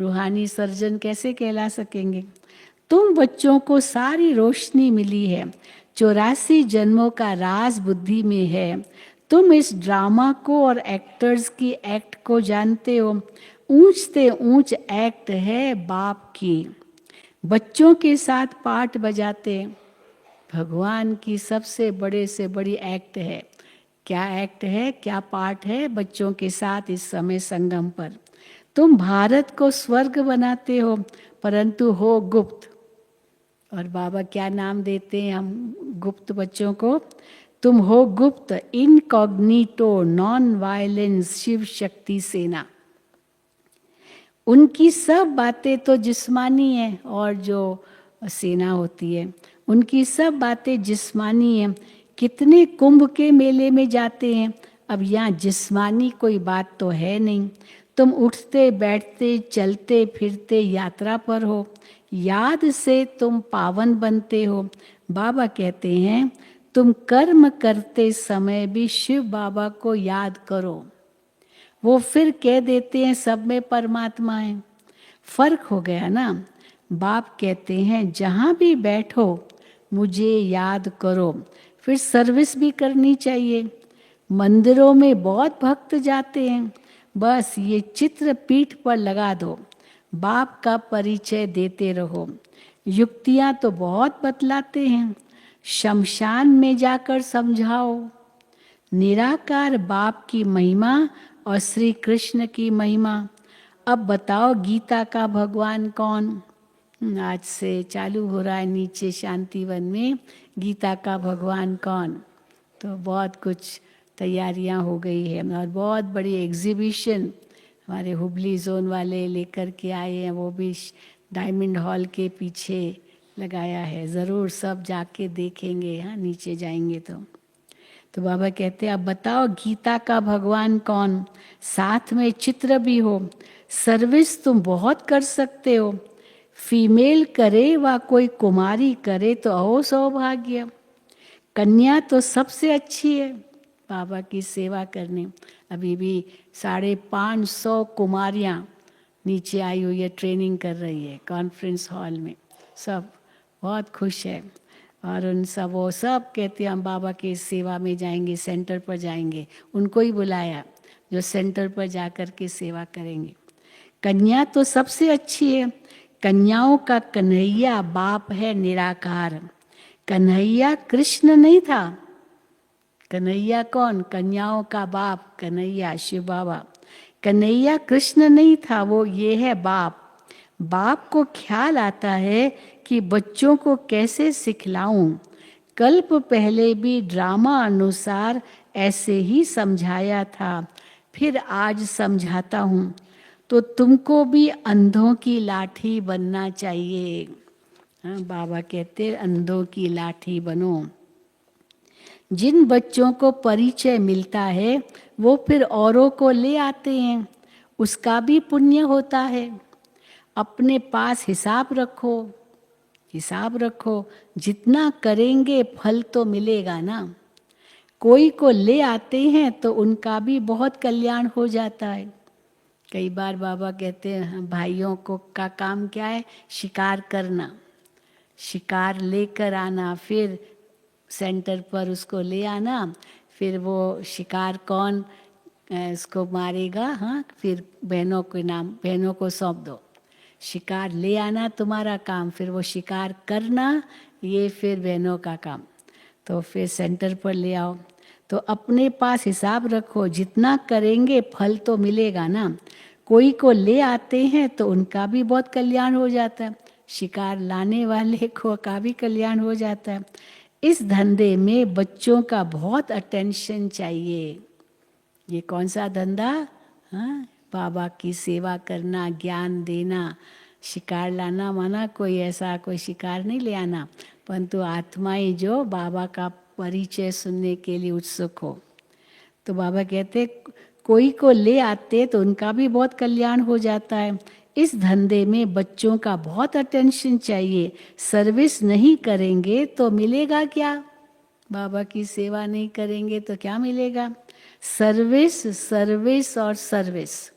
रूहानी सर्जन कैसे कहला सकेंगे। तुम बच्चों को सारी रोशनी मिली है। 84 जन्मों का राज बुद्धि में है। तुम इस ड्रामा को और एक्टर्स की एक्ट को जानते हो। ऊंच से ऊंच एक्ट है बाप की। बच्चों के साथ पाठ बजाते भगवान की सबसे बड़े से बड़ी एक्ट है। क्या एक्ट है, क्या पाठ है बच्चों के साथ इस समय संगम पर। तुम भारत को स्वर्ग बनाते हो परंतु हो गुप्त। और बाबा क्या नाम देते हैं हम गुप्त बच्चों को। तुम हो गुप्त, incognito, non violence Shiv Shakti सेना। उनकी सब बातें तो जिस्मानी है और जो सेना होती है उनकी सब बातें जिस्मानी है। कितने कुंभ के मेले में जाते हैं, अब यहाँ जिस्मानी कोई बात तो है नहीं। तुम उठते बैठते चलते फिरते यात्रा पर हो, याद से तुम पावन बनते हो। बाबा कहते हैं तुम कर्म करते समय भी शिव बाबा को याद करो। वो फिर कह देते हैं सब में परमात्मा है। फर्क हो गया ना। बाप कहते हैं जहाँ भी बैठो मुझे याद करो। फिर सर्विस भी करनी चाहिए। मंदिरों में बहुत भक्त जाते हैं, बस ये चित्र पीठ पर लगा दो, बाप का परिचय देते रहो। युक्तियाँ तो बहुत बतलाते हैं, शमशान में जाकर समझाओ। निराकार बाप की महिमा और श्री कृष्ण की महिमा। अब बताओ गीता का भगवान कौन। आज से चालू हो रहा है नीचे शांतिवन में, गीता का भगवान कौन। तो बहुत कुछ तैयारियां हो गई है और बहुत बड़ी एग्जीबिशन हमारे हुबली जोन वाले लेकर के आए हैं, वो भी डायमंड हॉल के पीछे लगाया है। ज़रूर सब जाके देखेंगे, हाँ नीचे जाएंगे तो बाबा कहते हैं अब बताओ गीता का भगवान कौन। साथ में चित्र भी हो। सर्विस तुम बहुत कर सकते हो। फीमेल करे व कोई कुमारी करे तो अहो सौभाग्य। कन्या तो सबसे अच्छी है बाबा की सेवा करने। अभी भी 550 कुमारियाँ नीचे आई हुई है, ट्रेनिंग कर रही है कॉन्फ्रेंस हॉल में। सब बहुत खुश है और उन सब वो सब कहते हैं हम बाबा की सेवा में जाएंगे, सेंटर पर जाएंगे। उनको ही बुलाया जो सेंटर पर जाकर के सेवा करेंगे। कन्या तो सबसे अच्छी है, कन्याओं का कन्हैया बाप है निराकार। कन्हैया कृष्ण नहीं था। कन्हैया कौन? कन्याओं का बाप कन्हैया, शिव बाबा। कन्हैया कृष्ण नहीं था, वो ये है बाप। बाप को ख्याल आता है कि बच्चों को कैसे सिखलाऊं। कल्प पहले भी ड्रामा अनुसार ऐसे ही समझाया था, फिर आज समझाता हूँ। तो तुमको भी अंधों की लाठी बनना चाहिए। हाँ, बाबा कहते अंधों की लाठी बनो। जिन बच्चों को परिचय मिलता है वो फिर औरों को ले आते हैं, उसका भी पुण्य होता है। अपने पास हिसाब रखो, हिसाब रखो, जितना करेंगे फल तो मिलेगा ना। कोई को ले आते हैं तो उनका भी बहुत कल्याण हो जाता है। कई बार बाबा कहते हैं भाइयों को का काम क्या है? शिकार करना, शिकार लेकर आना, फिर सेंटर पर उसको ले आना, फिर वो शिकार कौन उसको मारेगा, हाँ, फिर बहनों के नाम, बहनों को सौंप दो। शिकार ले आना तुम्हारा काम, फिर वो शिकार करना ये फिर बहनों का काम। तो फिर सेंटर पर ले आओ। तो अपने पास हिसाब रखो, जितना करेंगे फल तो मिलेगा ना। कोई को ले आते हैं तो उनका भी बहुत कल्याण हो जाता है, शिकार लाने वाले को का भी कल्याण हो जाता है। इस धंधे में बच्चों का बहुत अटेंशन चाहिए। ये कौन सा धंधा? हाँ, बाबा की सेवा करना, ज्ञान देना। शिकार लाना माना कोई ऐसा कोई शिकार नहीं ले आना, परंतु आत्माएं जो बाबा का परिचय सुनने के लिए उत्सुक हो। तो बाबा कहते कोई को ले आते तो उनका भी बहुत कल्याण हो जाता है। इस धंधे में बच्चों का बहुत अटेंशन चाहिए। सर्विस नहीं करेंगे तो मिलेगा क्या? बाबा की सेवा नहीं करेंगे तो क्या मिलेगा? सर्विस, सर्विस और सर्विस।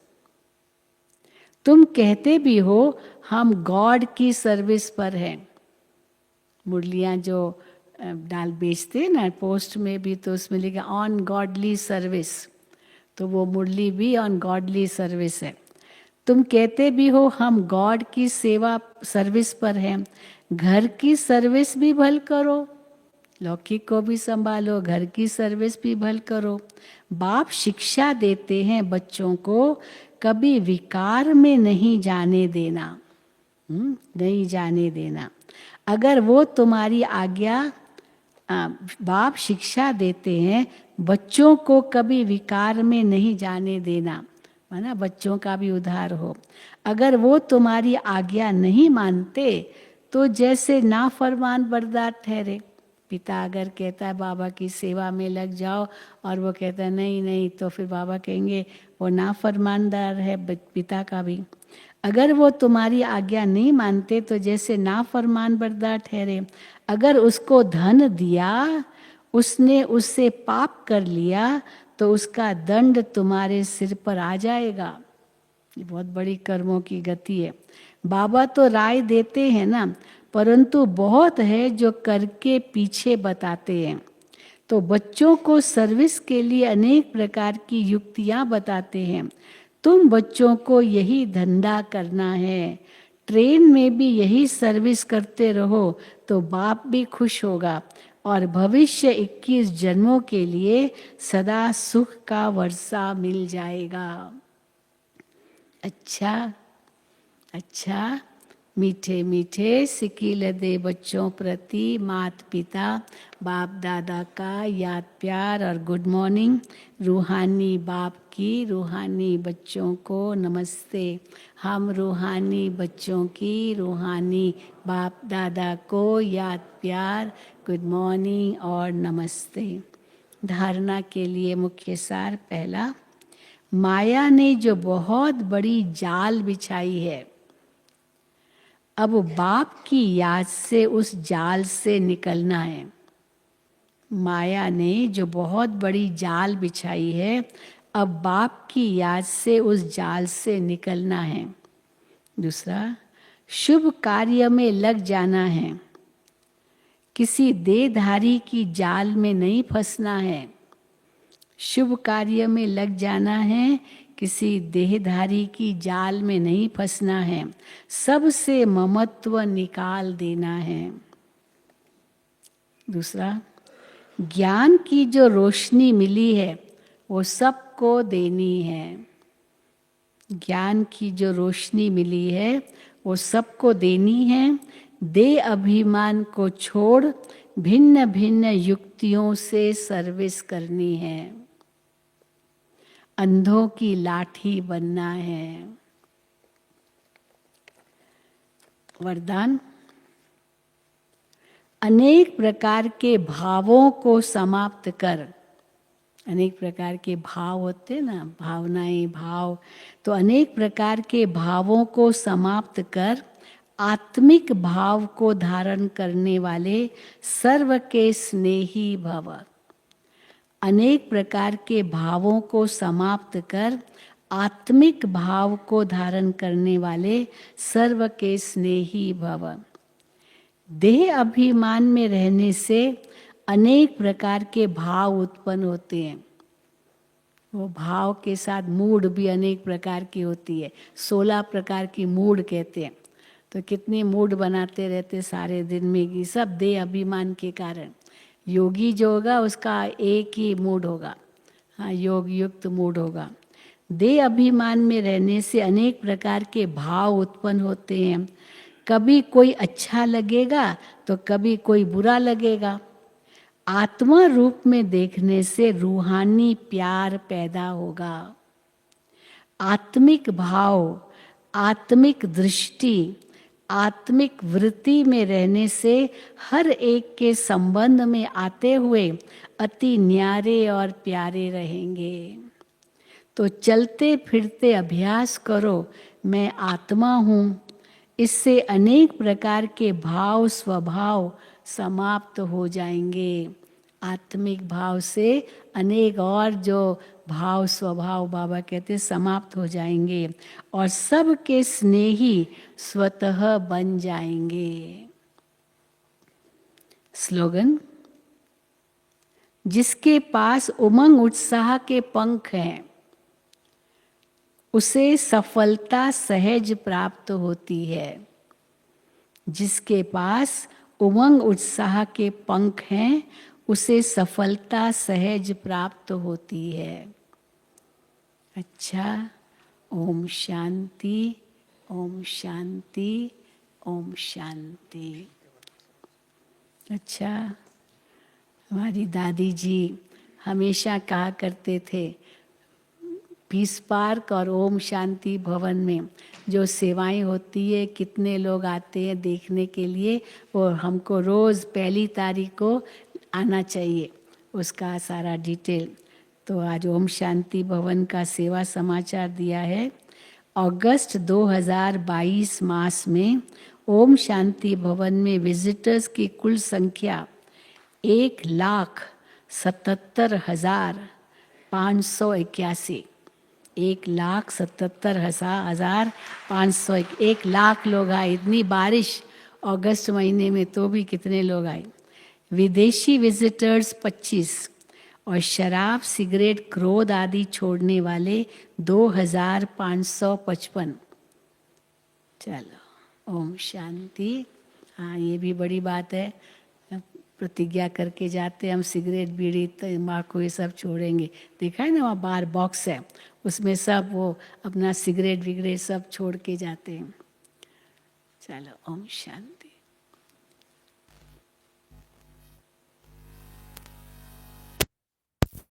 तुम कहते भी हो हम गॉड की सर्विस पर हैं। मुरलियाँ जो डाल बेचते हैं ना पोस्ट में भी, तो उसमें लिखा ऑन गॉडली सर्विस, तो वो मुरली भी ऑन गॉडली सर्विस है। तुम कहते भी हो हम गॉड की सेवा सर्विस पर हैं। घर की सर्विस भी भल करो, लौकिक को भी संभालो, घर की सर्विस भी भल करो। बाप शिक्षा देते हैं बच्चों को, कभी विकार में नहीं जाने देना, नहीं जाने देना। अगर वो तुम्हारी आज्ञा, बाप शिक्षा देते हैं बच्चों को कभी विकार में नहीं जाने देना, माना बच्चों का भी उद्धार हो। अगर वो तुम्हारी आज्ञा नहीं मानते तो जैसे नाफरमान बरदार ठहरे। पिता अगर कहता है बाबा की सेवा में लग जाओ और वो कहता है नहीं नहीं, तो फिर बाबा कहेंगे वो नाफरमानदार है पिता का भी। अगर वो तुम्हारी आज्ञा नहीं मानते तो जैसे नाफरमान बरदार ठहरे। अगर उसको धन दिया, उसने उससे पाप कर लिया, तो उसका दंड तुम्हारे सिर पर आ जाएगा। ये बहुत बड़ी कर्मों की गति है। बाबा तो राय देते हैं ना, परंतु बहुत है जो करके पीछे बताते हैं। तो बच्चों को सर्विस के लिए अनेक प्रकार की युक्तियां बताते हैं। तुम बच्चों को यही धंधा करना है, ट्रेन में भी यही सर्विस करते रहो तो बाप भी खुश होगा और भविष्य 21 जन्मों के लिए सदा सुख का वर्षा मिल जाएगा। अच्छा अच्छा, मीठे मीठे सिकील दे बच्चों प्रति माता पिता बाप दादा का याद प्यार और गुड मॉर्निंग। रूहानी बाप की रूहानी बच्चों को नमस्ते। हम रूहानी बच्चों की रूहानी बाप दादा को याद प्यार, गुड मॉर्निंग और नमस्ते। धारणा के लिए मुख्य सार पहला, माया ने जो बहुत बड़ी जाल बिछाई है, अब बाप की याद से उस जाल से निकलना है। माया ने जो बहुत बड़ी जाल बिछाई है, अब बाप की याद से उस जाल से निकलना है। दूसरा, शुभ कार्य में लग जाना है। किसी देहधारी की जाल में नहीं फंसना है। शुभ कार्य में लग जाना है, किसी देहधारी की जाल में नहीं फंसना है। सबसे ममत्व निकाल देना है। दूसरा, ज्ञान की जो रोशनी मिली है वो सबको देनी है। ज्ञान की जो रोशनी मिली है वो सबको देनी है। देह अभिमान को छोड़ भिन्न भिन्न युक्तियों से सर्विस करनी है। अंधों की लाठी बनना है। वरदान, अनेक प्रकार के भावों को समाप्त कर। अनेक प्रकार के भाव होते हैं ना, भावनाएं, भाव, तो अनेक प्रकार के भावों को समाप्त कर आत्मिक भाव को धारण करने वाले सर्व के स्नेही भव। अनेक प्रकार के भावों को समाप्त कर आत्मिक भाव को धारण करने वाले सर्व के स्नेही भव। देह अभिमान में रहने से अनेक प्रकार के भाव उत्पन्न होते हैं। वो भाव के साथ मूड भी अनेक प्रकार की होती है। 16 प्रकार की मूड कहते हैं। तो कितने मूड बनाते रहते सारे दिन में, कि सब देह अभिमान के कारण। योगी जो होगा उसका एक ही मूड होगा, हाँ, योग युक्त मूड होगा। देह अभिमान में रहने से अनेक प्रकार के भाव उत्पन्न होते हैं। कभी कोई अच्छा लगेगा तो कभी कोई बुरा लगेगा। आत्मा रूप में देखने से रूहानी प्यार पैदा होगा। आत्मिक भाव, आत्मिक दृष्टि, आत्मिक वृत्ति में रहने से हर एक के संबंध में आते हुए अति न्यारे और प्यारे रहेंगे। तो चलते फिरते अभ्यास करो, मैं आत्मा हूँ। इससे अनेक प्रकार के भाव स्वभाव समाप्त हो जाएंगे। आत्मिक भाव से अनेक और जो भाव स्वभाव बाबा कहते हैं समाप्त हो जाएंगे और सबके स्नेही स्वतः बन जाएंगे। स्लोगन, जिसके पास उमंग उत्साह के पंख हैं उसे सफलता सहज प्राप्त होती है। जिसके पास उमंग उत्साह के पंख हैं उसे सफलता सहज प्राप्त होती है। अच्छा, ओम शांति, ओम शांति, ओम शांति। अच्छा, हमारी दादी जी हमेशा कहा करते थे, पीस पार्क और ओम शांति भवन में जो सेवाएं होती है, कितने लोग आते हैं देखने के लिए, और हमको रोज़ 1 तारीख को आना चाहिए, उसका सारा डिटेल। तो आज ओम शांति भवन का सेवा समाचार दिया है। अगस्त 2022 मास में ओम शांति भवन में विजिटर्स की कुल संख्या 1,77,581। 1,77,500, 1 लाख लोग आए। इतनी बारिश अगस्त महीने में, तो भी कितने लोग आए। विदेशी विजिटर्स 25 और शराब, सिगरेट, क्रोध आदि छोड़ने वाले 2,555। चलो, ओम शांति। हाँ, ये भी बड़ी बात है। प्रतिज्ञा करके जाते हम, सिगरेट, बीड़ी, तम्बाकू ये सब छोड़ेंगे। देखा है ना, वहाँ बाहर बॉक्स है, उसमें सब वो अपना सिगरेट विगरेट सब छोड़ के जाते हैं। चलो, ओम शांति।